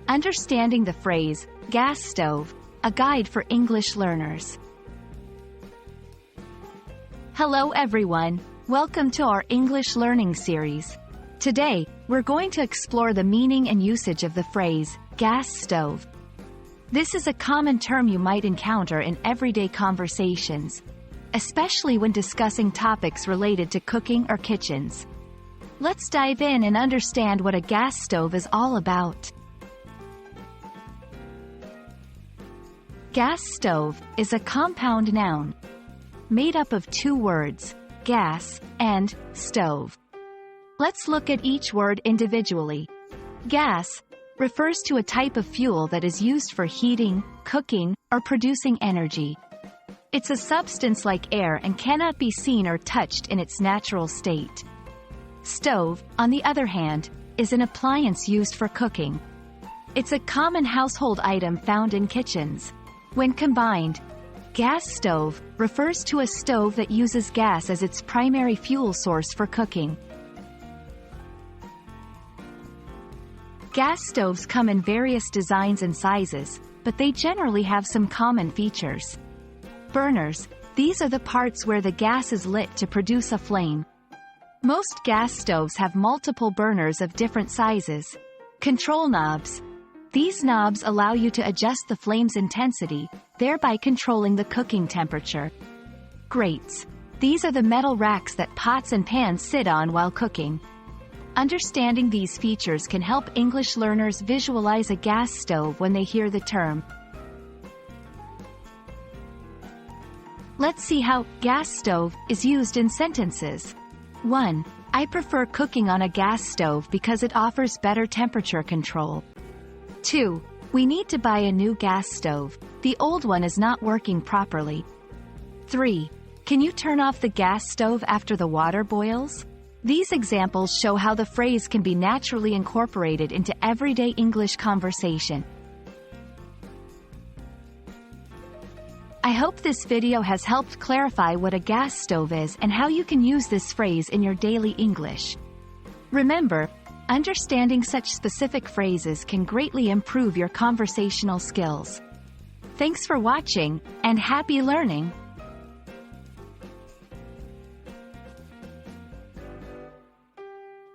Understanding the phrase, gas stove, a guide for English learners. Hello everyone, welcome to our English learning series. Today, we're going to explore the meaning and usage of the phrase, gas stove. This is a common term you might encounter in everyday conversations, especially when discussing topics related to cooking or kitchens. Let's dive in and understand what a gas stove is all about. Gas stove is a compound noun made up of two words, gas and stove. Let's look at each word individually. Gas refers to a type of fuel that is used for heating, cooking, or producing energy. It's a substance like air and cannot be seen or touched in its natural state. Stove, on the other hand, is an appliance used for cooking. It's a common household item found in kitchens. When combined, gas stove refers to a stove that uses gas as its primary fuel source for cooking. Gas stoves come in various designs and sizes, but they generally have some common features. Burners, these are the parts where the gas is lit to produce a flame. Most gas stoves have multiple burners of different sizes. Control knobs. These knobs allow you to adjust the flame's intensity, thereby controlling the cooking temperature. Grates. These are the metal racks that pots and pans sit on while cooking. Understanding these features can help English learners visualize a gas stove when they hear the term. Let's see how gas stove is used in sentences. 1. I prefer cooking on a gas stove because it offers better temperature control. 2. We need to buy a new gas stove. The old one is not working properly. 3. Can you turn off the gas stove after the water boils? These examples show how the phrase can be naturally incorporated into everyday English conversation. I hope this video has helped clarify what a gas stove is and how you can use this phrase in your daily English. Remember, understanding such specific phrases can greatly improve your conversational skills. Thanks for watching, and happy learning!